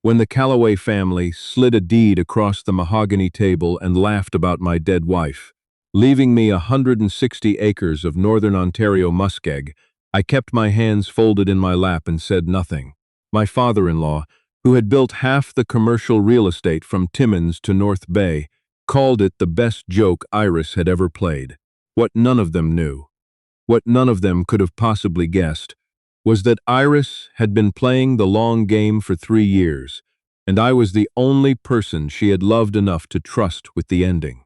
when the Calloway family slid a deed across the mahogany table and laughed about my dead wife. Leaving me 160 acres of northern Ontario muskeg, I kept my hands folded in my lap and said nothing. My father-in-law, who had built half the commercial real estate from Timmins to North Bay, called it the best joke Iris had ever played. What none of them knew, what none of them could have possibly guessed, was that Iris had been playing the long game for 3 years, and I was the only person she had loved enough to trust with the ending.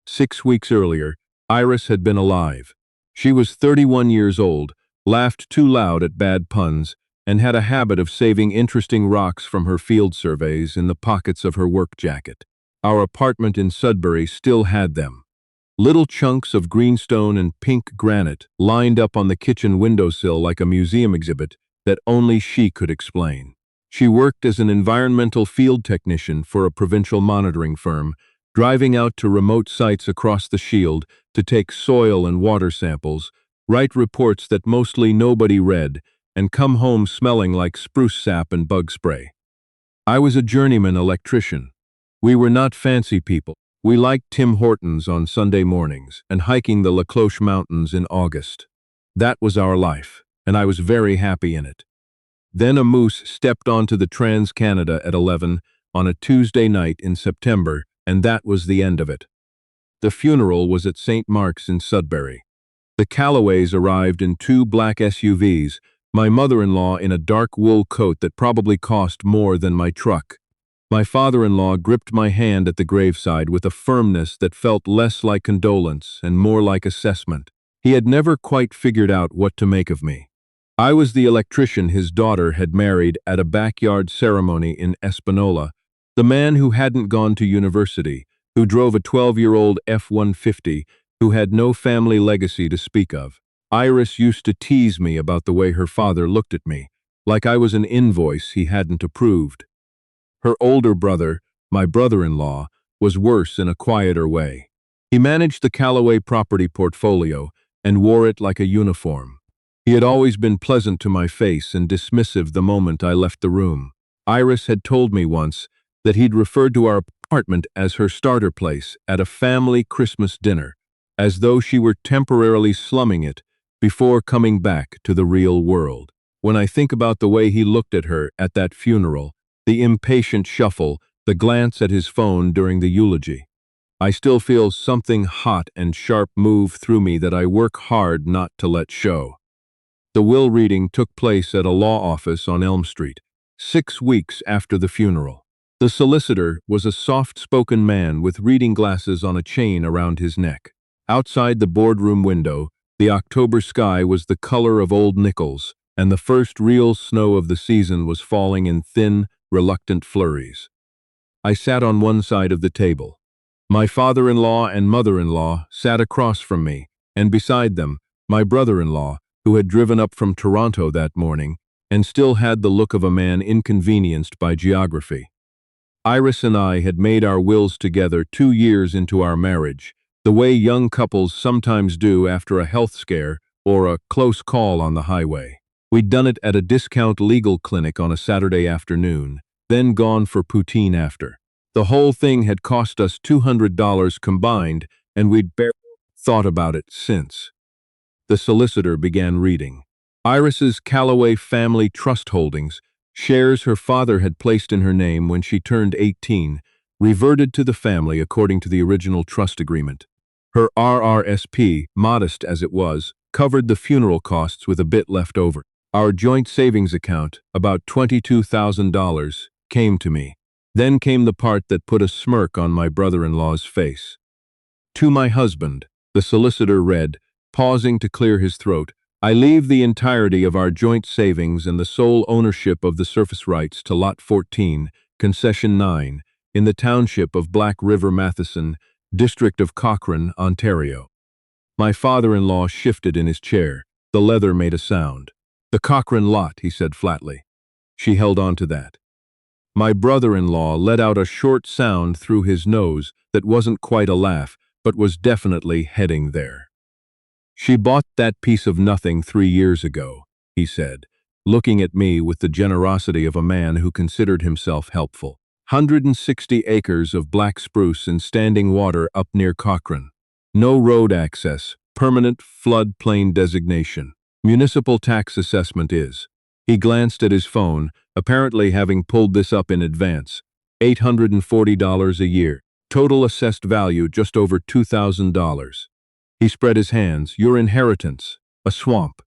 6 weeks earlier, Iris had been alive. She was 31 years old, laughed too loud at bad puns, and had a habit of saving interesting rocks from her field surveys in the pockets of her work jacket. Our apartment in Sudbury still had them. Little chunks of greenstone and pink granite lined up on the kitchen windowsill like a museum exhibit that only she could explain. She worked as an environmental field technician for a provincial monitoring firm, driving out to remote sites across the Shield to take soil and water samples, write reports that mostly nobody read, and come home smelling like spruce sap and bug spray. I was a journeyman electrician. We were not fancy people. We liked Tim Hortons on Sunday mornings and hiking the La Cloche Mountains in August. That was our life, and I was very happy in it. Then a moose stepped onto the Trans-Canada at 11 on a Tuesday night in September, and that was the end of it. The funeral was at St. Mark's in Sudbury. The Calloways arrived in 2 black SUVs, my mother-in-law in a dark wool coat that probably cost more than my truck. My father-in-law gripped my hand at the graveside with a firmness that felt less like condolence and more like assessment. He had never quite figured out what to make of me. I was the electrician his daughter had married at a backyard ceremony in Espanola, the man who hadn't gone to university, who drove a 12-year-old F-150, who had no family legacy to speak of. Iris used to tease me about the way her father looked at me, like I was an invoice he hadn't approved. Her older brother, my brother-in-law, was worse in a quieter way. He managed the Calloway property portfolio and wore it like a uniform. He had always been pleasant to my face and dismissive the moment I left the room. Iris had told me once that he'd referred to our apartment as her starter place at a family Christmas dinner, as though she were temporarily slumming it before coming back to the real world. When I think about the way he looked at her at that funeral, the impatient shuffle, the glance at his phone during the eulogy, I still feel something hot and sharp move through me that I work hard not to let show. The will reading took place at a law office on Elm Street, 6 weeks after the funeral. The solicitor was a soft-spoken man with reading glasses on a chain around his neck. Outside the boardroom window, the October sky was the color of old nickels, and the first real snow of the season was falling in thin, reluctant flurries. I sat on one side of the table. My father-in-law and mother-in-law sat across from me, and beside them, my brother-in-law, who had driven up from Toronto that morning, and still had the look of a man inconvenienced by geography. Iris and I had made our wills together 2 years into our marriage, the way young couples sometimes do after a health scare or a close call on the highway. We'd done it at a discount legal clinic on a Saturday afternoon, then gone for poutine after. The whole thing had cost us $200 combined, and we'd barely thought about it since. The solicitor began reading. Iris's Calloway family trust holdings, shares her father had placed in her name when she turned 18, reverted to the family according to the original trust agreement. Her RRSP, modest as it was, covered the funeral costs with a bit left over. Our joint savings account, about $22,000, came to me. Then came the part that put a smirk on my brother-in-law's face. To my husband, the solicitor read, pausing to clear his throat, I leave the entirety of our joint savings and the sole ownership of the surface rights to Lot 14, Concession 9, in the township of Black River Matheson, District of Cochrane, Ontario. My father-in-law shifted in his chair. The leather made a sound. The Cochrane lot, he said flatly. She held on to that. My brother-in-law let out a short sound through his nose that wasn't quite a laugh, but was definitely heading there. She bought that piece of nothing 3 years ago, he said. looking at me with the generosity of a man who considered himself helpful. 160 acres of black spruce in standing water up near Cochrane. No road access, permanent floodplain designation. Municipal tax assessment is. He glanced at his phone, apparently having pulled this up in advance. $840 a year. Total assessed value just over $2,000. He spread his hands. Your inheritance. A swamp.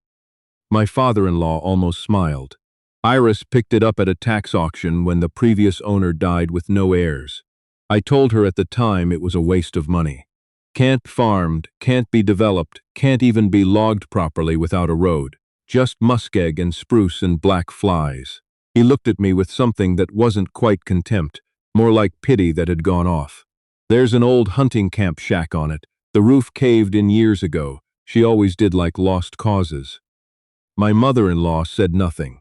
My father-in-law almost smiled. Iris picked it up at a tax auction when the previous owner died with no heirs. I told her at the time it was a waste of money. Can't farmed, can't be developed, can't even be logged properly without a road. Just muskeg and spruce and black flies. He looked at me with something that wasn't quite contempt, more like pity that had gone off. There's an old hunting camp shack on it. The roof caved in years ago. She always did like lost causes. My mother-in-law said nothing.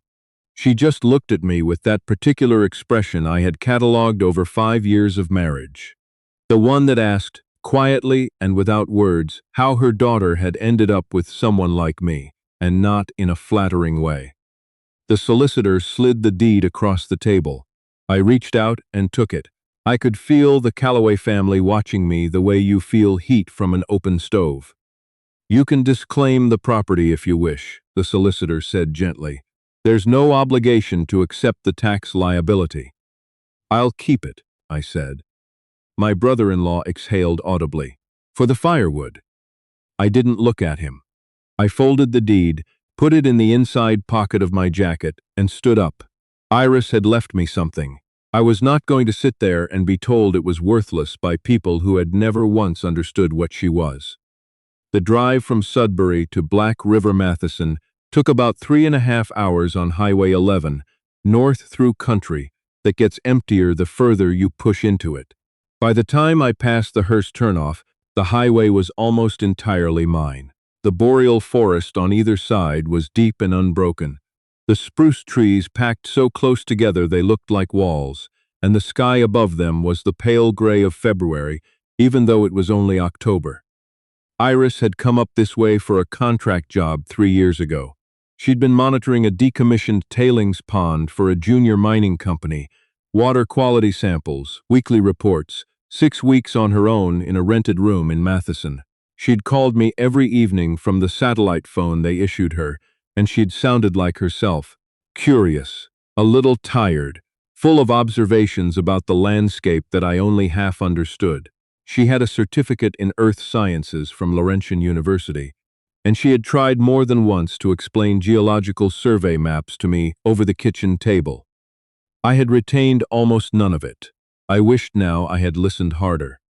She just looked at me with that particular expression I had catalogued over 5 years of marriage. The one that asked, quietly and without words, how her daughter had ended up with someone like me, and not in a flattering way. The solicitor slid the deed across the table. I reached out and took it. I could feel the Calloway family watching me the way you feel heat from an open stove. You can disclaim the property if you wish, the solicitor said gently. There's no obligation to accept the tax liability. I'll keep it, I said. My brother-in-law exhaled audibly. For the firewood. I didn't look at him. I folded the deed, put it in the inside pocket of my jacket, and stood up. Iris had left me something. I was not going to sit there and be told it was worthless by people who had never once understood what she was. The drive from Sudbury to Black River Matheson took about 3.5 hours on Highway 11, north through country that gets emptier the further you push into it. By the time I passed the Hearst turnoff, the highway was almost entirely mine. The boreal forest on either side was deep and unbroken. The spruce trees packed so close together they looked like walls, and the sky above them was the pale gray of February, even though it was only October. Iris had come up this way for a contract job 3 years ago. She'd been monitoring a decommissioned tailings pond for a junior mining company, water quality samples, weekly reports, 6 weeks on her own in a rented room in Matheson. She'd called me every evening from the satellite phone they issued her, and she'd sounded like herself, curious, a little tired, full of observations about the landscape that I only half understood. She had a certificate in earth sciences from Laurentian University, and she had tried more than once to explain geological survey maps to me over the kitchen table. I had retained almost none of it. I wished now I had listened harder.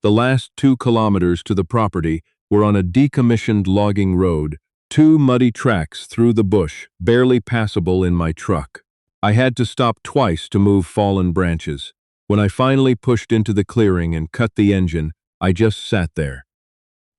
The last 2 kilometers to the property were on a decommissioned logging road, 2 muddy tracks through the bush, barely passable in my truck. I had to stop twice to move fallen branches. When I finally pushed into the clearing and cut the engine, I just sat there.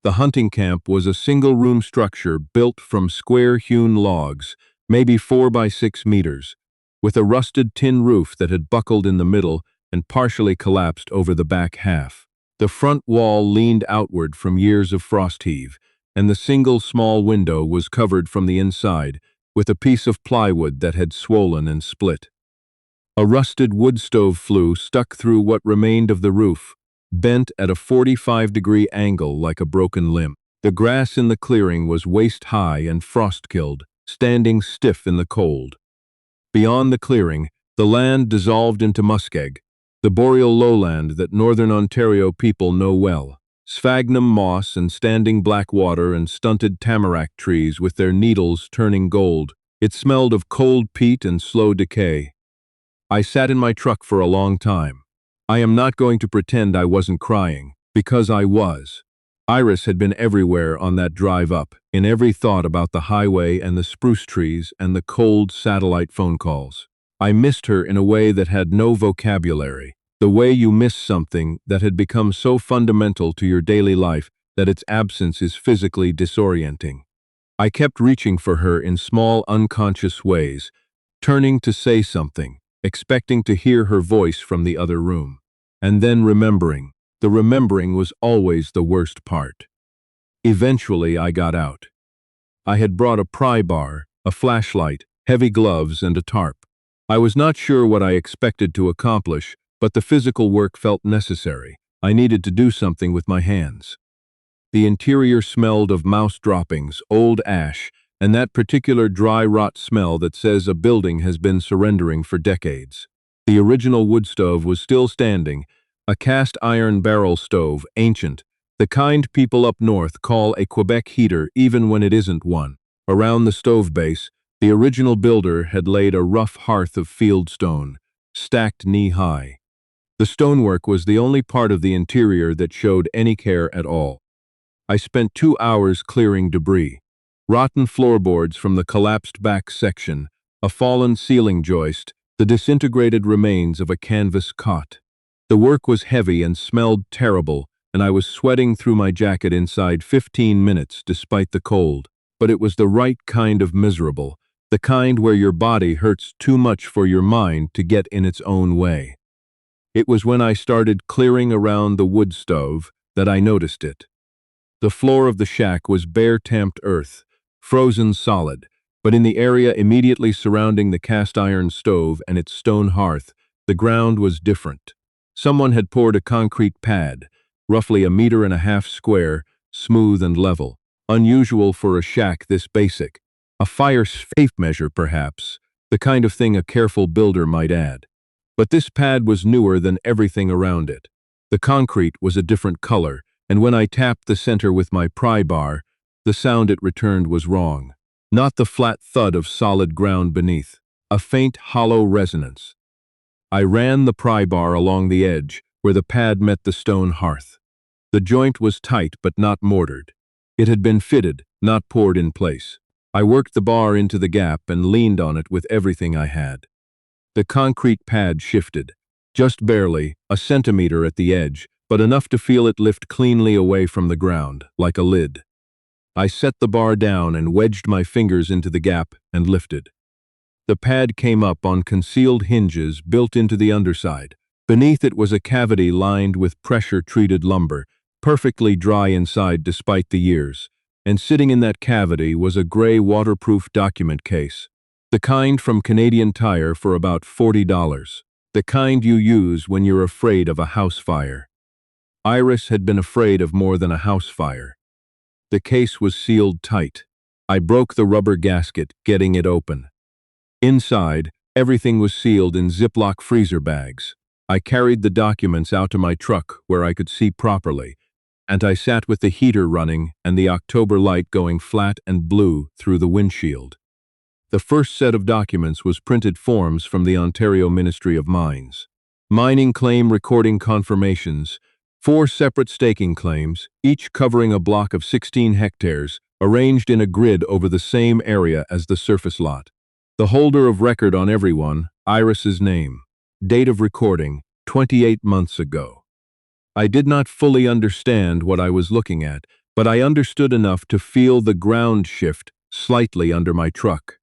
The hunting camp was a single-room structure built from square-hewn logs, maybe 4 by 6 meters, with a rusted tin roof that had buckled in the middle and partially collapsed over the back half. The front wall leaned outward from years of frost heave, and the single small window was covered from the inside with a piece of plywood that had swollen and split. A rusted wood stove flue stuck through what remained of the roof, bent at a 45-degree angle like a broken limb. The grass in the clearing was waist-high and frost-killed, standing stiff in the cold. Beyond the clearing, the land dissolved into muskeg, the boreal lowland that northern Ontario people know well. Sphagnum moss and standing black water and stunted tamarack trees with their needles turning gold. It smelled of cold peat and slow decay. I sat in my truck for a long time. I am not going to pretend I wasn't crying, because I was. Iris had been everywhere on that drive up, in every thought about the highway and the spruce trees and the cold satellite phone calls. I missed her in a way that had no vocabulary, the way you miss something that had become so fundamental to your daily life that its absence is physically disorienting. I kept reaching for her in small, unconscious ways, turning to say something, expecting to hear her voice from the other room, and then remembering. The remembering was always the worst part. Eventually, I got out. I had brought a pry bar, a flashlight, heavy gloves, and a tarp. I was not sure what I expected to accomplish, but the physical work felt necessary. I needed to do something with my hands. The interior smelled of mouse droppings, old ash, and that particular dry rot smell that says a building has been surrendering for decades. The original wood stove was still standing, a cast iron barrel stove, ancient, the kind people up north call a Quebec heater even when it isn't one. Around the stove base, the original builder had laid a rough hearth of field stone, stacked knee-high. The stonework was the only part of the interior that showed any care at all. I spent 2 hours clearing debris. Rotten floorboards from the collapsed back section, a fallen ceiling joist, the disintegrated remains of a canvas cot. The work was heavy and smelled terrible, and I was sweating through my jacket inside 15 minutes despite the cold. But it was the right kind of miserable, the kind where your body hurts too much for your mind to get in its own way. It was when I started clearing around the wood stove that I noticed it. The floor of the shack was bare tamped earth, frozen solid, but in the area immediately surrounding the cast iron stove and its stone hearth, the ground was different. Someone had poured a concrete pad, roughly 1.5 meters square, smooth and level, unusual for a shack this basic. A fire safe measure, perhaps, the kind of thing a careful builder might add. But this pad was newer than everything around it. The concrete was a different color, and when I tapped the center with my pry bar, the sound it returned was wrong. Not the flat thud of solid ground beneath, a faint hollow resonance. I ran the pry bar along the edge, where the pad met the stone hearth. The joint was tight but not mortared. It had been fitted, not poured in place. I worked the bar into the gap and leaned on it with everything I had. The concrete pad shifted, just barely, a centimeter at the edge, but enough to feel it lift cleanly away from the ground, like a lid. I set the bar down and wedged my fingers into the gap and lifted. The pad came up on concealed hinges built into the underside. Beneath it was a cavity lined with pressure-treated lumber, perfectly dry inside despite the years, and sitting in that cavity was a gray waterproof document case, the kind from Canadian Tire for about $40, the kind you use when you're afraid of a house fire. Iris had been afraid of more than a house fire. The case was sealed tight. I broke the rubber gasket, getting it open. Inside, everything was sealed in Ziploc freezer bags. I carried the documents out to my truck where I could see properly, and I sat with the heater running and the October light going flat and blue through the windshield. The first set of documents was printed forms from the Ontario Ministry of Mines. Mining claim recording confirmations, 4 separate staking claims, each covering a block of 16 hectares, arranged in a grid over the same area as the surface lot. The holder of record on every one, Iris's name. Date of recording, 28 months ago. I did not fully understand what I was looking at, but I understood enough to feel the ground shift slightly under my truck.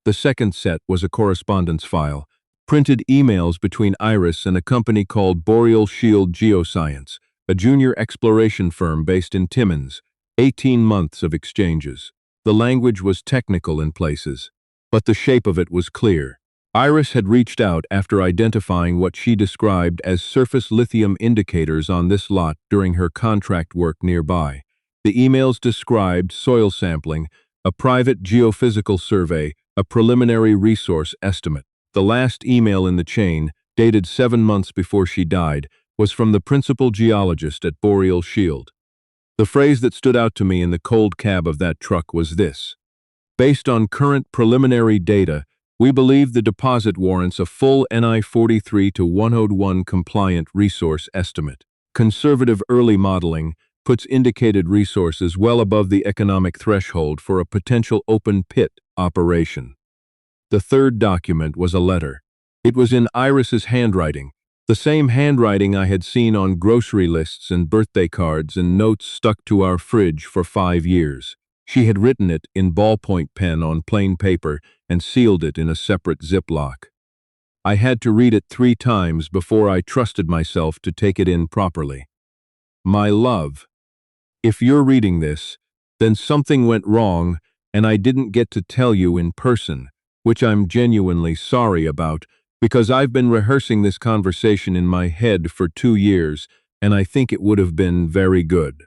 The second set was a correspondence file, printed emails between Iris and a company called Boreal Shield Geoscience, a junior exploration firm based in Timmins, 18 months of exchanges. The language was technical in places, but the shape of it was clear. Iris had reached out after identifying what she described as surface lithium indicators on this lot during her contract work nearby. The emails described soil sampling, a private geophysical survey, a preliminary resource estimate. The last email in the chain, dated 7 months before she died, was from the principal geologist at Boreal Shield. The phrase that stood out to me in the cold cab of that truck was this: "Based on current preliminary data, we believe the deposit warrants a full NI 43-101 compliant resource estimate. Conservative early modeling puts indicated resources well above the economic threshold for a potential open pit operation." The third document was a letter. It was in Iris's handwriting, the same handwriting I had seen on grocery lists and birthday cards and notes stuck to our fridge for 5 years. She had written it in ballpoint pen on plain paper and sealed it in a separate Ziploc. I had to read it 3 times before I trusted myself to take it in properly. My love, if you're reading this, then something went wrong and I didn't get to tell you in person, which I'm genuinely sorry about, because I've been rehearsing this conversation in my head for 2 years, and I think it would have been very good.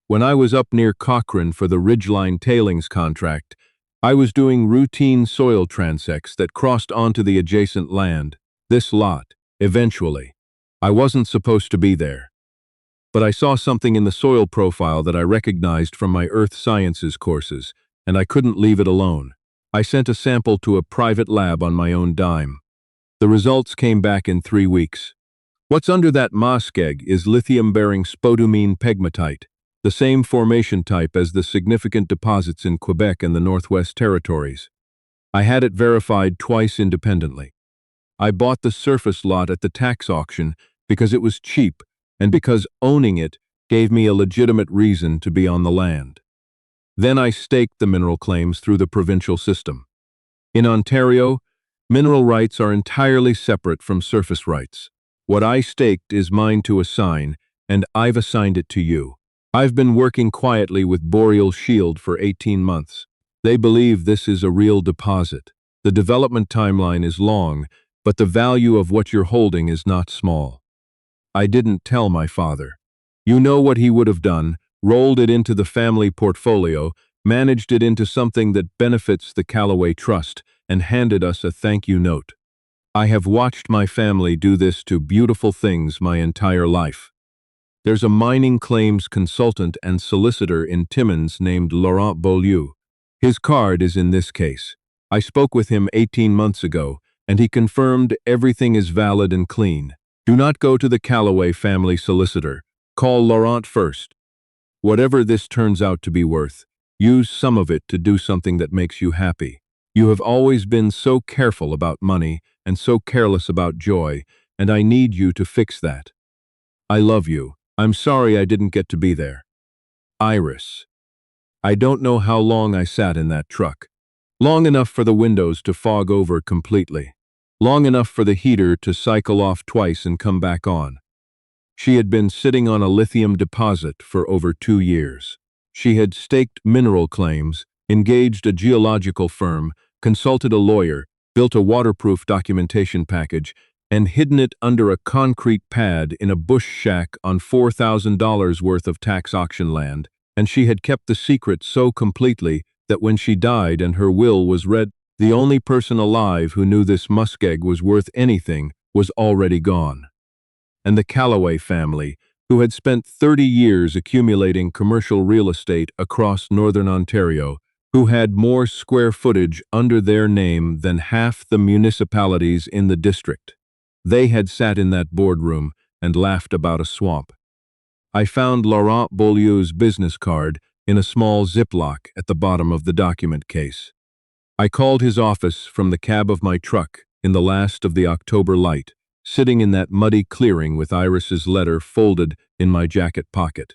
When I was up near Cochrane for the Ridgeline tailings contract, I was doing routine soil transects that crossed onto the adjacent land, this lot, eventually. I wasn't supposed to be there. But I saw something in the soil profile that I recognized from my earth sciences courses, and I couldn't leave it alone. I sent a sample to a private lab on my own dime. The results came back in 3 weeks. What's under that muskeg is lithium-bearing spodumene pegmatite, the same formation type as the significant deposits in Quebec and the Northwest Territories. I had it verified twice independently. I bought the surface lot at the tax auction because it was cheap and because owning it gave me a legitimate reason to be on the land. Then I staked the mineral claims through the provincial system. In Ontario, mineral rights are entirely separate from surface rights. What I staked is mine to assign, and I've assigned it to you. I've been working quietly with Boreal Shield for 18 months. They believe this is a real deposit. The development timeline is long, but the value of what you're holding is not small. I didn't tell my father. You know what he would have done: rolled it into the family portfolio, managed it into something that benefits the Callaway Trust, and handed us a thank you note. I have watched my family do this to beautiful things my entire life. There's a mining claims consultant and solicitor in Timmins named Laurent Beaulieu. His card is in this case. I spoke with him 18 months ago, and he confirmed everything is valid and clean. Do not go to the Callaway family solicitor. Call Laurent first. Whatever this turns out to be worth, use some of it to do something that makes you happy. You have always been so careful about money and so careless about joy, and I need you to fix that. I love you. I'm sorry I didn't get to be there. Iris. I don't know how long I sat in that truck. Long enough for the windows to fog over completely. Long enough for the heater to cycle off twice and come back on. She had been sitting on a lithium deposit for over 2 years. She had staked mineral claims, engaged a geological firm, consulted a lawyer, built a waterproof documentation package, and hidden it under a concrete pad in a bush shack on $4,000 worth of tax auction land, and she had kept the secret so completely that when she died and her will was read, the only person alive who knew this muskeg was worth anything was already gone. And the Callaway family, who had spent 30 years accumulating commercial real estate across northern Ontario, who had more square footage under their name than half the municipalities in the district. They had sat in that boardroom and laughed about a swamp. I found Laurent Beaulieu's business card in a small Ziploc at the bottom of the document case. I called his office from the cab of my truck in the last of the October light, sitting in that muddy clearing with Iris's letter folded in my jacket pocket.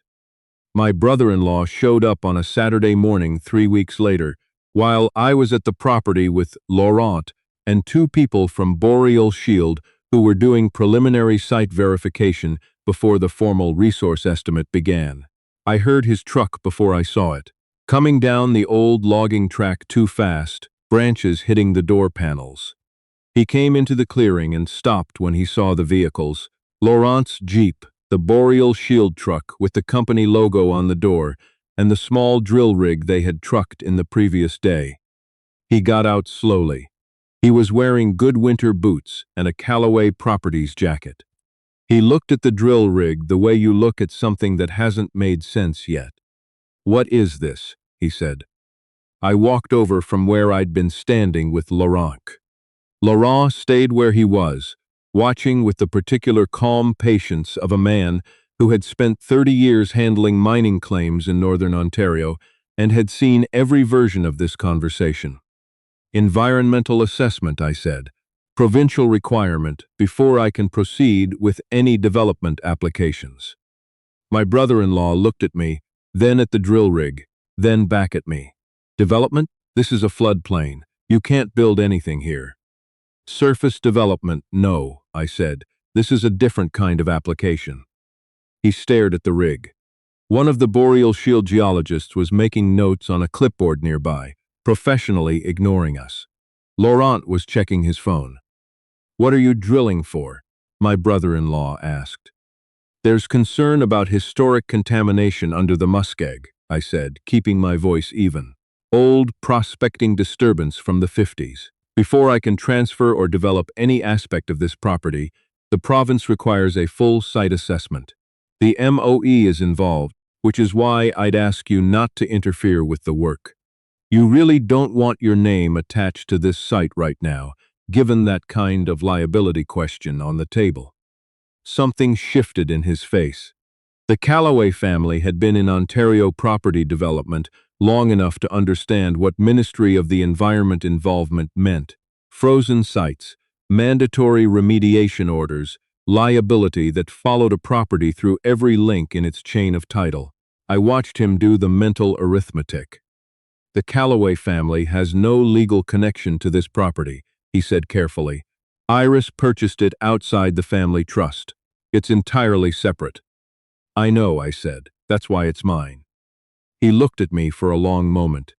My brother-in-law showed up on a Saturday morning 3 weeks later, while I was at the property with Laurent and 2 people from Boreal Shield who were doing preliminary site verification before the formal resource estimate began. I heard his truck before I saw it, coming down the old logging track too fast, branches hitting the door panels. He came into the clearing and stopped when he saw the vehicles. Laurent's Jeep, the Boreal Shield truck with the company logo on the door, and the small drill rig they had trucked in the previous day. He got out slowly. He was wearing good winter boots and a Callaway Properties jacket. He looked at the drill rig the way you look at something that hasn't made sense yet. "What is this?" he said. I walked over from where I'd been standing with Laurent. Laurent stayed where he was, watching with the particular calm patience of a man who had spent 30 years handling mining claims in northern Ontario and had seen every version of this conversation. "Environmental assessment," I said. "Provincial requirement before I can proceed with any development applications." My brother-in-law looked at me, then at the drill rig, then back at me. "Development? This is a floodplain. You can't build anything here." "Surface development, no," I said. "This is a different kind of application." He stared at the rig. One of the Boreal Shield geologists was making notes on a clipboard nearby, professionally ignoring us. Laurent was checking his phone. "What are you drilling for?" my brother-in-law asked. "There's concern about historic contamination under the muskeg," I said, keeping my voice even. "Old prospecting disturbance from the 50s. Before I can transfer or develop any aspect of this property, the province requires a full site assessment. The MOE is involved, which is why I'd ask you not to interfere with the work. You really don't want your name attached to this site right now, given that kind of liability question on the table." Something shifted in his face. The Callaway family had been in Ontario property development long enough to understand what Ministry of the Environment involvement meant. Frozen sites, mandatory remediation orders, liability that followed a property through every link in its chain of title. I watched him do the mental arithmetic. "The Callaway family has no legal connection to this property," he said carefully. "Iris purchased it outside the family trust. It's entirely separate." "I know," I said. "That's why it's mine." He looked at me for a long moment.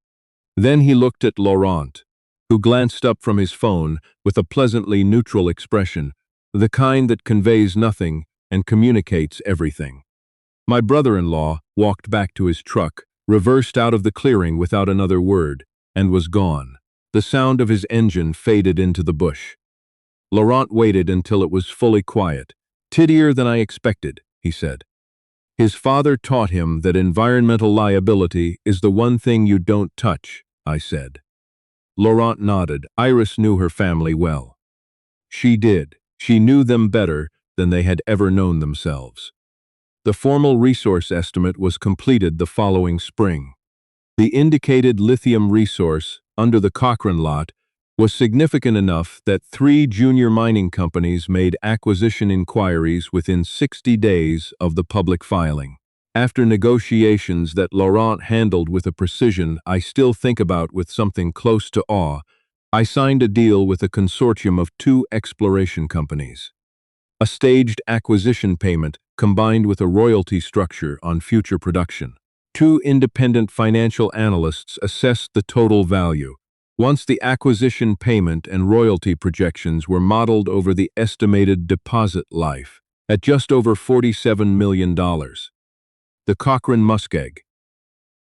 Then he looked at Laurent, who glanced up from his phone with a pleasantly neutral expression, the kind that conveys nothing and communicates everything. My brother-in-law walked back to his truck, reversed out of the clearing without another word, and was gone. The sound of his engine faded into the bush. Laurent waited until it was fully quiet. "Tiddier than I expected," he said. "His father taught him that environmental liability is the one thing you don't touch," I said. Laurent nodded. Iris knew her family well. She did. She knew them better than they had ever known themselves. The formal resource estimate was completed the following spring. The indicated lithium resource under the Cochrane lot was significant enough that 3 junior mining companies made acquisition inquiries within 60 days of the public filing. After negotiations that Laurent handled with a precision I still think about with something close to awe, I signed a deal with a consortium of 2 exploration companies. A staged acquisition payment combined with a royalty structure on future production. 2 independent financial analysts assessed the total value. Once the acquisition payment and royalty projections were modeled over the estimated deposit life, at just over $47 million. The Cochrane muskeg.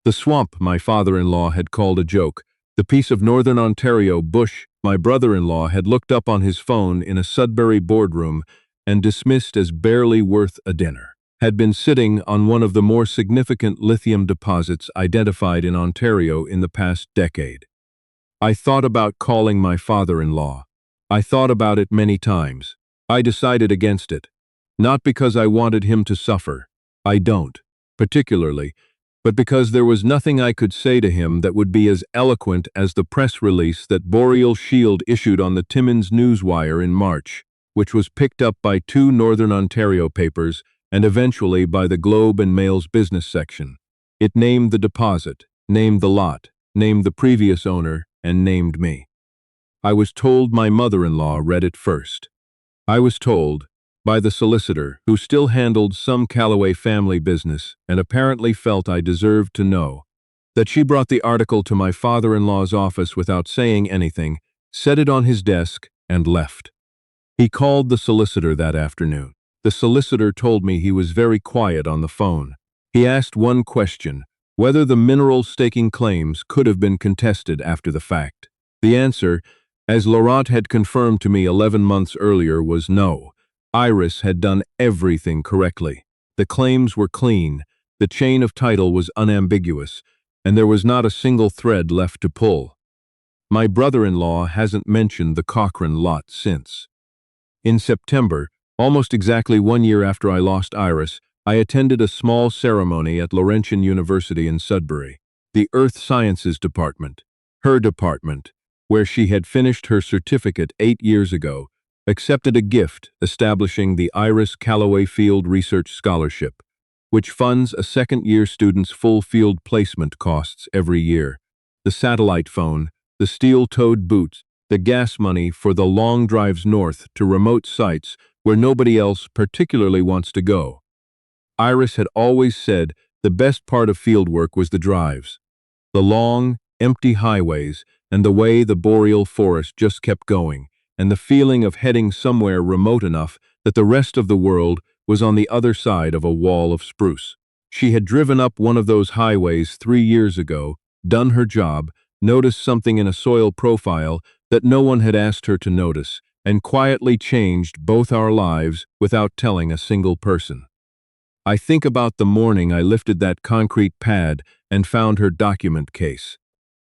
The swamp my father-in-law had called a joke, the piece of northern Ontario bush my brother-in-law had looked up on his phone in a Sudbury boardroom and dismissed as barely worth a dinner, had been sitting on one of the more significant lithium deposits identified in Ontario in the past decade. I thought about calling my father-in-law. I thought about it many times. I decided against it. Not because I wanted him to suffer. I don't, particularly, but because there was nothing I could say to him that would be as eloquent as the press release that Boreal Shield issued on the Timmins Newswire in March, which was picked up by 2 Northern Ontario papers and eventually by the Globe and Mail's business section. It named the deposit, named the lot, named the previous owner, and named me. I was told my mother-in-law read it first. I was told, by the solicitor, who still handled some Callaway family business and apparently felt I deserved to know, that she brought the article to my father-in-law's office without saying anything, set it on his desk, and left. He called the solicitor that afternoon. The solicitor told me he was very quiet on the phone. He asked one question, whether the mineral staking claims could have been contested after the fact. The answer, as Laurent had confirmed to me 11 months earlier, was no. Iris had done everything correctly. The claims were clean, the chain of title was unambiguous, and there was not a single thread left to pull. My brother-in-law hasn't mentioned the Cochrane lot since. In September, almost exactly 1 year after I lost Iris, I attended a small ceremony at Laurentian University in Sudbury, the Earth Sciences Department, her department, where she had finished her certificate 8 years ago, accepted a gift establishing the Iris Callaway Field Research Scholarship, which funds a second-year student's full field placement costs every year, the satellite phone, the steel-toed boots, the gas money for the long drives north to remote sites where nobody else particularly wants to go. Iris had always said the best part of fieldwork was the drives. The long, empty highways and the way the boreal forest just kept going, and the feeling of heading somewhere remote enough that the rest of the world was on the other side of a wall of spruce. She had driven up one of those highways 3 years ago, done her job, noticed something in a soil profile that no one had asked her to notice, and quietly changed both our lives without telling a single person. I think about the morning I lifted that concrete pad and found her document case.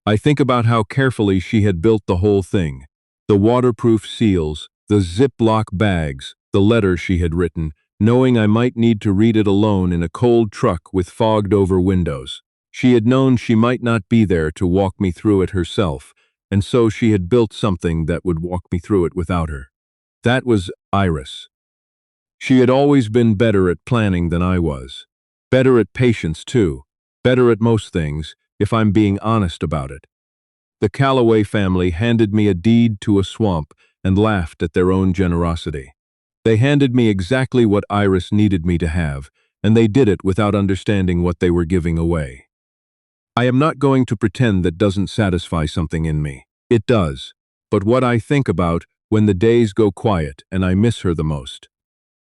I think about how carefully she had built the whole thing. The waterproof seals, the Ziploc bags, the letter she had written, knowing I might need to read it alone in a cold truck with fogged-over windows. She had known she might not be there to walk me through it herself, and so she had built something that would walk me through it without her. That was Iris. She had always been better at planning than I was. Better at patience, too. Better at most things, if I'm being honest about it. The Calloway family handed me a deed to a swamp and laughed at their own generosity. They handed me exactly what Iris needed me to have, and they did it without understanding what they were giving away. I am not going to pretend that doesn't satisfy something in me. It does. But what I think about when the days go quiet and I miss her the most.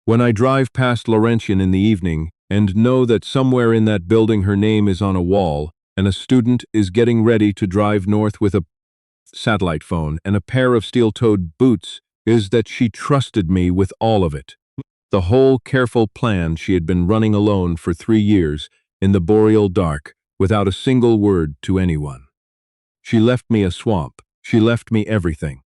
When I drive past Laurentian in the evening and know that somewhere in that building her name is on a wall and a student is getting ready to drive north with a satellite phone and a pair of steel-toed boots, is that she trusted me with all of it. The whole careful plan she had been running alone for 3 years in the boreal dark without a single word to anyone. She left me a swamp. She left me everything.